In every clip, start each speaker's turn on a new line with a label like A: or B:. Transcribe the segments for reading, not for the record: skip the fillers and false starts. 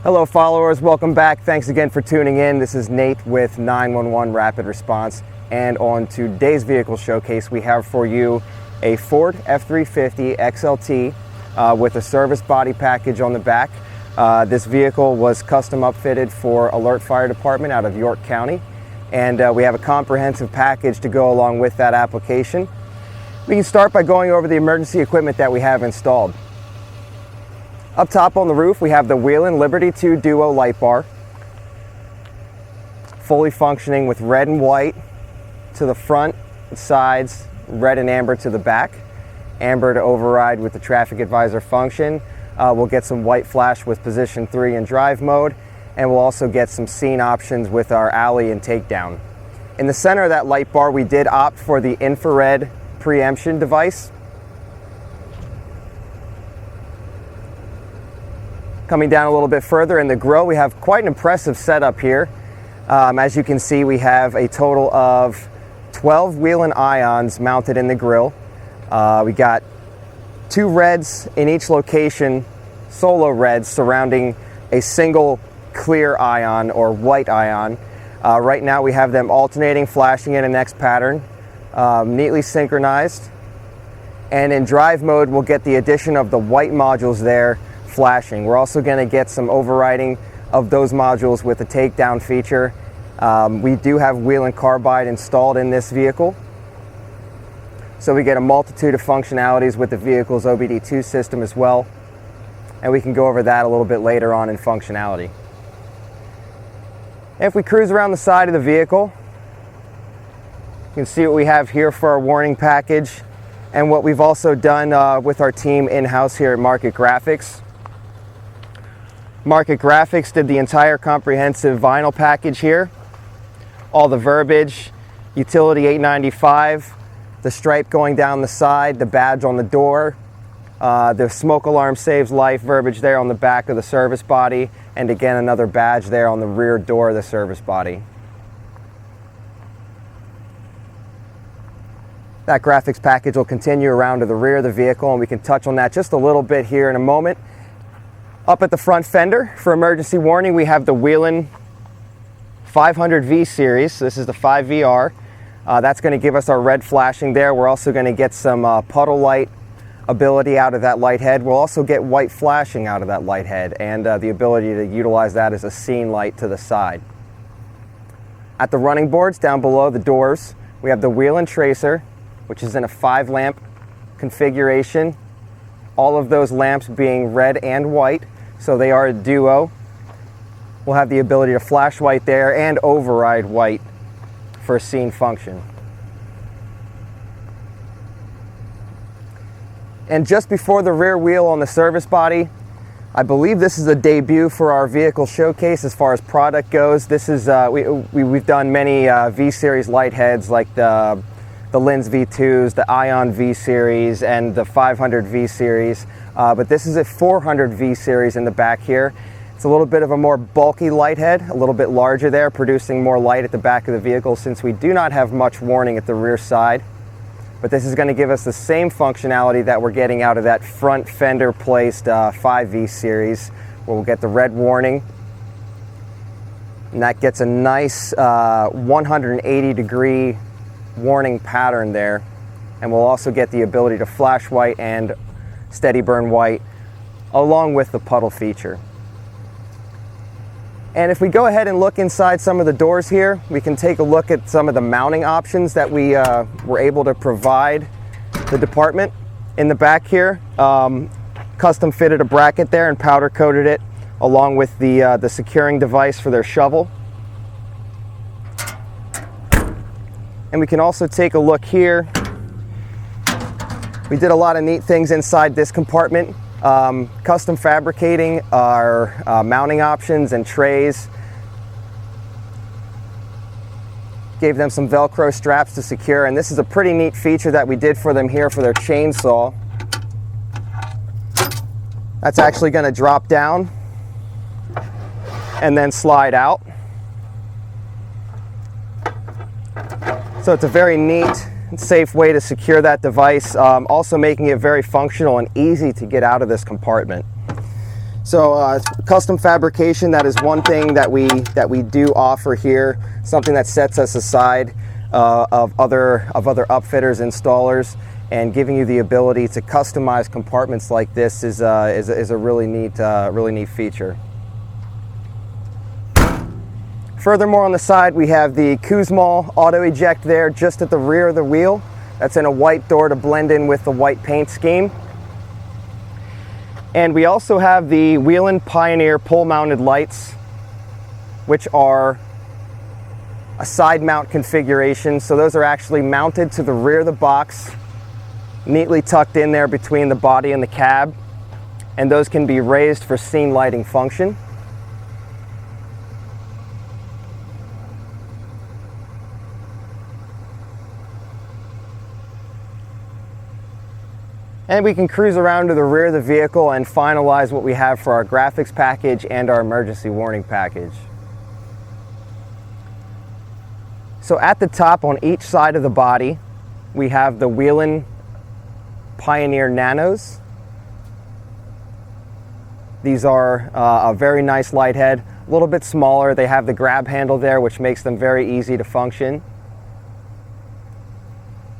A: Hello followers, welcome back. Thanks again for tuning in. This is Nate with 911 Rapid Response, and on today's vehicle showcase we have for you a Ford F-350 XLT with a service body package on the back. This vehicle was custom upfitted for Alert Fire Department out of York County, and we have a comprehensive package to go along with that application. We can start by going over the emergency equipment that we have installed. Up top on the roof, we have the Whelen Liberty 2 Duo light bar, fully functioning with red and white to the front, sides, red and amber to the back. Amber to override with the traffic advisor function. We'll get some white flash with position 3 in drive mode, and we'll also get some scene options with our alley and takedown. In the center of that light bar, we did opt for the infrared preemption device. Coming down a little bit further in the grille, we have quite an impressive setup here. As you can see, we have a total of 12 Whelen ions mounted in the grille. We got 2 reds in each location, solo reds surrounding a single clear ion or white ion. Right now we have them alternating, flashing in an X pattern, neatly synchronized. And in drive mode, we'll get the addition of the white modules there flashing. We're also going to get some overriding of those modules with the takedown feature. We do have Whelen carbide installed in this vehicle, so we get a multitude of functionalities with the vehicle's OBD2 system as well, and we can go over that a little bit later on in functionality. If we cruise around the side of the vehicle, you can see what we have here for our warning package and what we've also done with our team in-house here at Market Graphics. Market Graphics did the entire comprehensive vinyl package here. All the verbiage, utility 895, the stripe going down the side, the badge on the door, the smoke alarm saves life verbiage there on the back of the service body, and again another badge there on the rear door of the service body. That graphics package will continue around to the rear of the vehicle, and we can touch on that just a little bit here in a moment. Up at the front fender, for emergency warning, we have the Whelen 500V series. This is the 5VR. That's going to give us our red flashing there. We're also going to get some puddle light ability out of that light head. We'll also get white flashing out of that light head, and the ability to utilize that as a scene light to the side. At the running boards down below the doors, we have the Whelen Tracer, which is in a 5-lamp configuration. All of those lamps being red and white, so they are a duo. We'll have the ability to flash white there and override white for a scene function. And just before the rear wheel on the service body, I believe this is a debut for our vehicle showcase as far as product goes. This is we've done many V-Series light heads like the Lens V2s, the Ion V series, and the 500 V series, but this is a 400 V series in the back here. It's a little bit of a more bulky light head, a little bit larger there, producing more light at the back of the vehicle since we do not have much warning at the rear side. But this is going to give us the same functionality that we're getting out of that front fender placed 5V series, where we'll get the red warning, and that gets a nice 180-degree warning pattern there, and we'll also get the ability to flash white and steady burn white along with the puddle feature. And if we go ahead and look inside some of the doors here, we can take a look at some of the mounting options that we were able to provide the department. In the back here, custom fitted a bracket there and powder coated it along with the securing device for their shovel. And we can also take a look here. We did a lot of neat things inside this compartment, custom fabricating our mounting options and trays. Gave them some Velcro straps to secure, and this is a pretty neat feature that we did for them here for their chainsaw. That's actually going to drop down and then slide out. So it's a very neat and safe way to secure that device, also making it very functional and easy to get out of this compartment. So custom fabrication, that is one thing that we do offer here, something that sets us aside of other upfitters, installers, and giving you the ability to customize compartments like this is a really neat feature. Furthermore, on the side we have the Kuzmal auto eject there just at the rear of the wheel. That's in a white door to blend in with the white paint scheme. And we also have the Whelen Pioneer pole mounted lights, which are a side mount configuration. So those are actually mounted to the rear of the box, neatly tucked in there between the body and the cab. And those can be raised for scene lighting function. And we can cruise around to the rear of the vehicle and finalize what we have for our graphics package and our emergency warning package. So at the top on each side of the body, we have the Whelen Pioneer Nanos. These are a very nice light head, a little bit smaller. They have the grab handle there, which makes them very easy to function.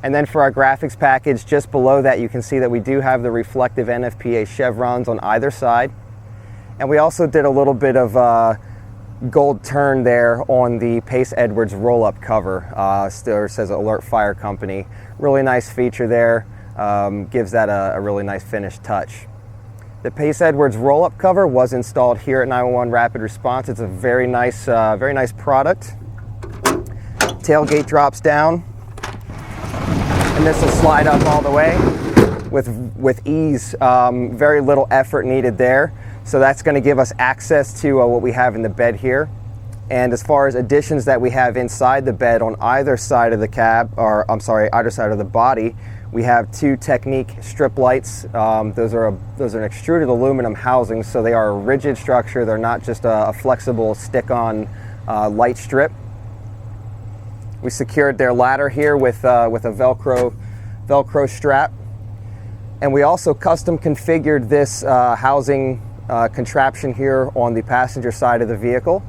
A: And then for our graphics package, just below that, you can see that we do have the reflective NFPA chevrons on either side. And we also did a little bit of gold turn there on the Pace Edwards roll-up cover. Still says Alert Fire Company. Really nice feature there. Gives that a really nice finished touch. The Pace Edwards roll-up cover was installed here at 911 Rapid Response. It's a very nice product. Tailgate drops down. And this will slide up all the way with ease. Very little effort needed there. So that's going to give us access to what we have in the bed here. And as far as additions that we have inside the bed on either side of the cab, or I'm sorry, either side of the body, we have two Technic strip lights. Those are an extruded aluminum housing, so they are a rigid structure. They're not just a flexible stick-on light strip. We secured their ladder here with a Velcro strap, and we also custom configured this housing contraption here on the passenger side of the vehicle.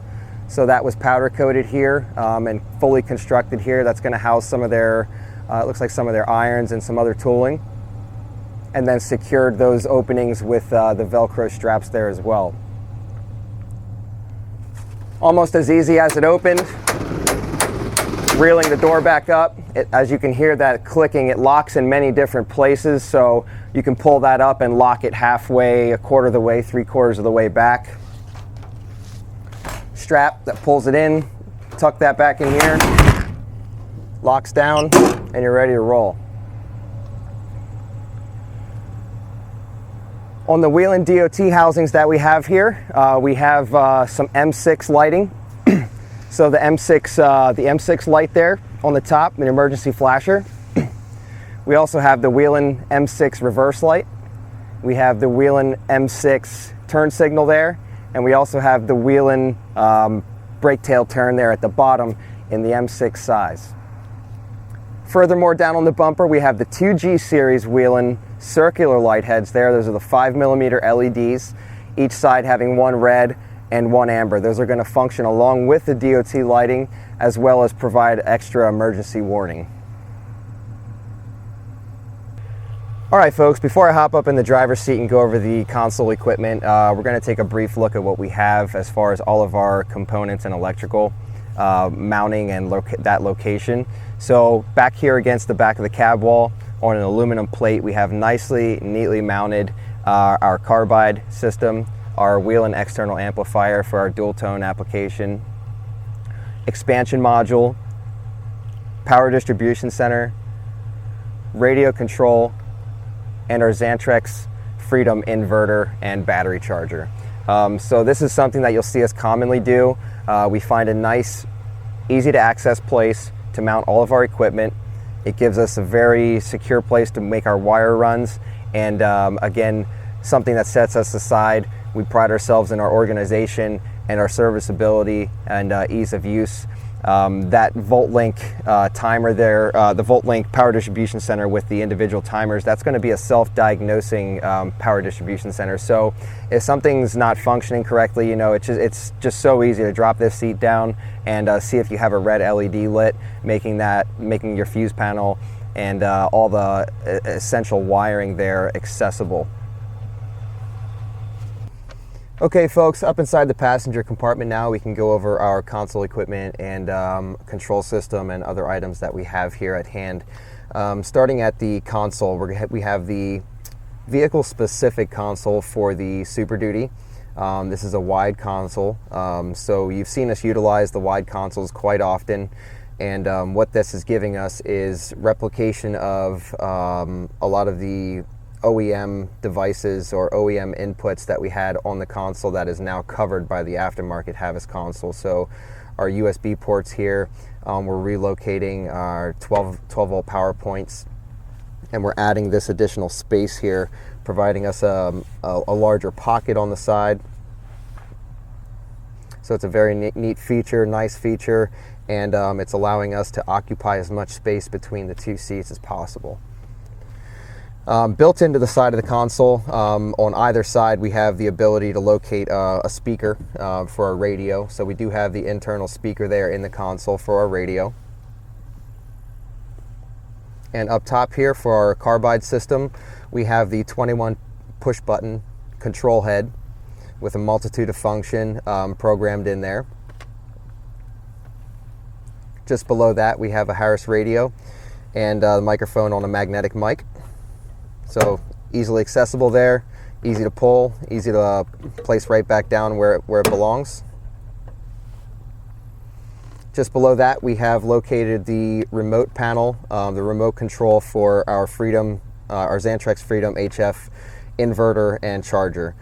A: So that was powder coated here and fully constructed here. That's going to house some of their, it looks like some of their irons and some other tooling, and then secured those openings with the Velcro straps there as well. Almost as easy as it opened. Reeling the door back up, as you can hear that clicking, it locks in many different places, so you can pull that up and lock it halfway, a quarter of the way, 3/4 of the way back. Strap that pulls it in, tuck that back in here, locks down, and you're ready to roll. On the Whelen DOT housings that we have here, we have some M6 lighting. So the M6 light there on the top, an emergency flasher. We also have the Whelen M6 reverse light. We have the Whelen M6 turn signal there, and we also have the Whelen brake tail turn there at the bottom in the M6 size. Furthermore, down on the bumper, we have the 2G series Whelen circular light heads there. Those are the 5mm LEDs, each side having one red and one amber. Those are going to function along with the DOT lighting, as well as provide extra emergency warning. All right, folks, before I hop up in the driver's seat and go over the console equipment, we're going to take a brief look at what we have as far as all of our components and electrical mounting and that location. So back here against the back of the cab wall on an aluminum plate, we have neatly mounted our carbide system, our Whelen external amplifier for our dual tone application, expansion module, power distribution center, radio control, and our Xantrex Freedom inverter and battery charger. So this is something that you'll see us commonly do. We find a nice, easy to access place to mount all of our equipment. It gives us a very secure place to make our wire runs, and again, something that sets us aside. We pride ourselves in our organization and our serviceability and ease of use. That volt link timer there, the volt link power distribution center with the individual timers, that's going to be a self-diagnosing power distribution center. So if something's not functioning correctly, you know, it's just so easy to drop this seat down and see if you have a red LED lit, making your fuse panel and all the essential wiring there accessible. Okay folks, up inside the passenger compartment now, we can go over our console equipment and control system and other items that we have here at hand. Starting at the console, we have the vehicle specific console for the Super Duty. This is a wide console, so you've seen us utilize the wide consoles quite often, and what this is giving us is replication of a lot of the OEM devices or OEM inputs that we had on the console that is now covered by the aftermarket Havas console. So our USB ports here, we're relocating our 12 volt power points, and we're adding this additional space here, providing us a larger pocket on the side. So it's a very neat feature, nice feature, and it's allowing us to occupy as much space between the two seats as possible. Built into the side of the console, on either side, we have the ability to locate a speaker for our radio. So we do have the internal speaker there in the console for our radio. And up top here for our carbide system, we have the 21 push button control head with a multitude of function programmed in there. Just below that, we have a Harris radio and the microphone on a magnetic mic. So easily accessible there, easy to pull, easy to place right back down where it belongs. Just below that, we have located the remote panel, the remote control for our Freedom, our Xantrex Freedom HF inverter and charger.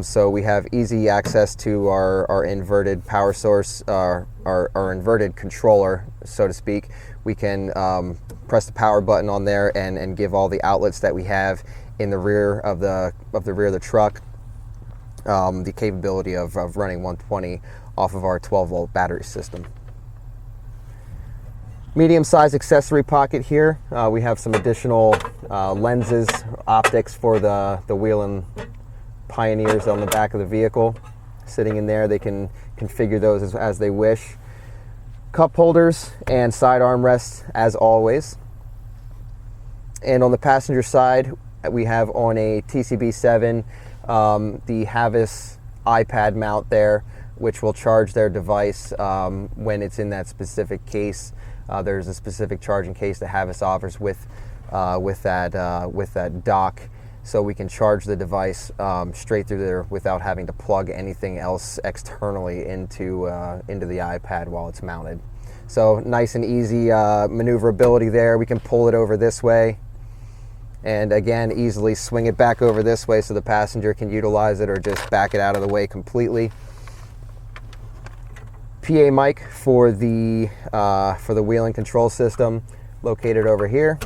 A: So we have easy access to our inverted power source, our inverted controller, so to speak. We can press the power button on there and give all the outlets that we have in the rear of the truck the capability of running 120 off of our 12 volt battery system. Medium-sized accessory pocket here. We have some additional lenses, optics for the Whelen Pioneers on the back of the vehicle. Sitting in there, they can configure those as they wish. Cup holders and side armrests as always. And on the passenger side, we have on a TCB7 the Havas iPad mount there, which will charge their device when it's in that specific case. There's a specific charging case that Havas offers with that dock, so we can charge the device straight through there without having to plug anything else externally into the iPad while it's mounted. So nice and easy maneuverability there. We can pull it over this way, and again easily swing it back over this way so the passenger can utilize it, or just back it out of the way completely. PA mic for the Whelen control system located over here.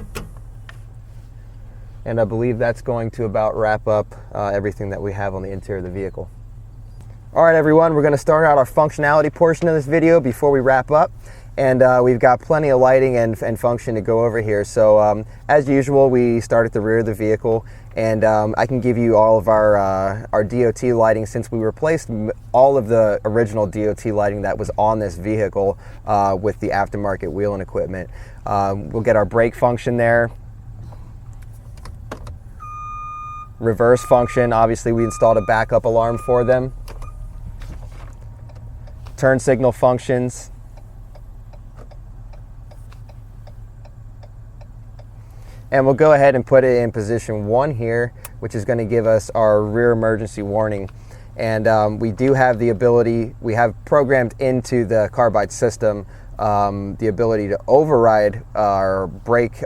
A: And I believe that's going to about wrap up everything that we have on the interior of the vehicle. All right, everyone, we're going to start out our functionality portion of this video before we wrap up. And we've got plenty of lighting and function to go over here. So as usual, we start at the rear of the vehicle, and I can give you all of our DOT lighting, since we replaced all of the original DOT lighting that was on this vehicle with the aftermarket Whelen equipment. We'll get our brake function there. Reverse function, obviously we installed a backup alarm for them. Turn signal functions. And we'll go ahead and put it in position 1 here, which is going to give us our rear emergency warning. And we do have the ability, we have programmed into the carbide system the ability to override our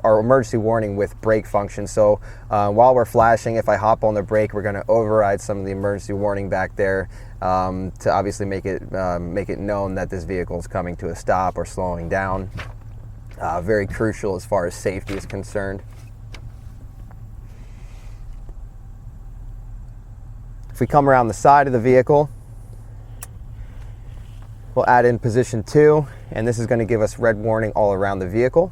A: emergency warning with brake function. So while we're flashing, if I hop on the brake, we're going to override some of the emergency warning back there to obviously make it known that this vehicle is coming to a stop or slowing down. Very crucial as far as safety is concerned. If we come around the side of the vehicle, we'll add in position 2, and this is going to give us red warning all around the vehicle.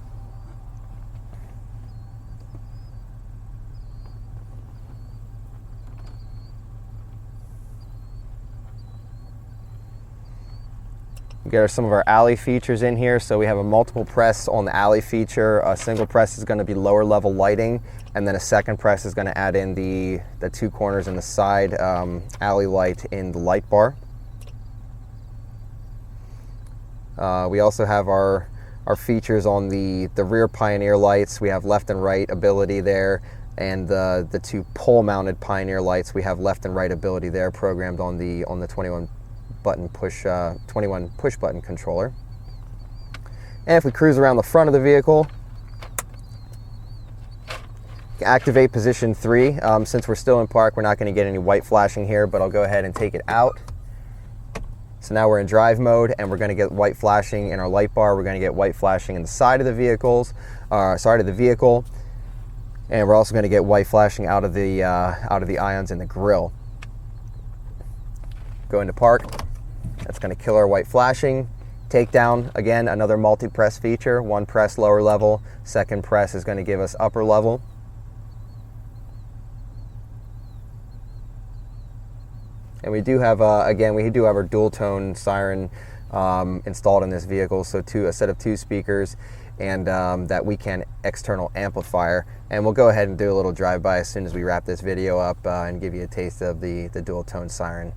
A: We got some of our alley features in here. So we have a multiple press on the alley feature. A single press is going to be lower level lighting, and then a second press is going to add in the two corners and the side alley light in the light bar. We also have our features on the rear Pioneer lights. We have left and right ability there, and the two pole mounted Pioneer lights, we have left and right ability there programmed on the 21 push button controller. And if we cruise around the front of the vehicle, activate position 3. Since we're still in park, we're not going to get any white flashing here, but I'll go ahead and take it out. So now we're in drive mode, and we're going to get white flashing in our light bar. We're going to get white flashing in the side of the vehicle, and we're also going to get white flashing out of the ions in the grille. Go into park. That's going to kill our white flashing. Takedown, again, another multi-press feature. One press lower level, second press is going to give us upper level. And we do have, again, we do have our dual tone siren installed in this vehicle. So a set of 2 speakers and that weekend external amplifier. And we'll go ahead and do a little drive-by as soon as we wrap this video up and give you a taste of the dual tone siren.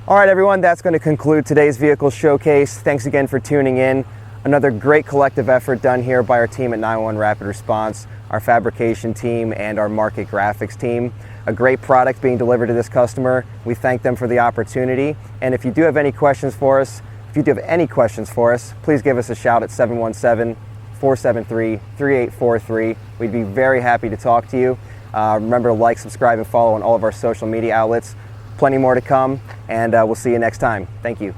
A: All right, everyone, that's going to conclude today's vehicle showcase. Thanks again for tuning in. Another great collective effort done here by our team at 911 Rapid Response, our fabrication team, and our market graphics team. A great product being delivered to this customer. We thank them for the opportunity. And if you do have any questions for us, please give us a shout at 717-473-3843. We'd be very happy to talk to you. Remember to like, subscribe, and follow on all of our social media outlets. Plenty more to come, and we'll see you next time. Thank you.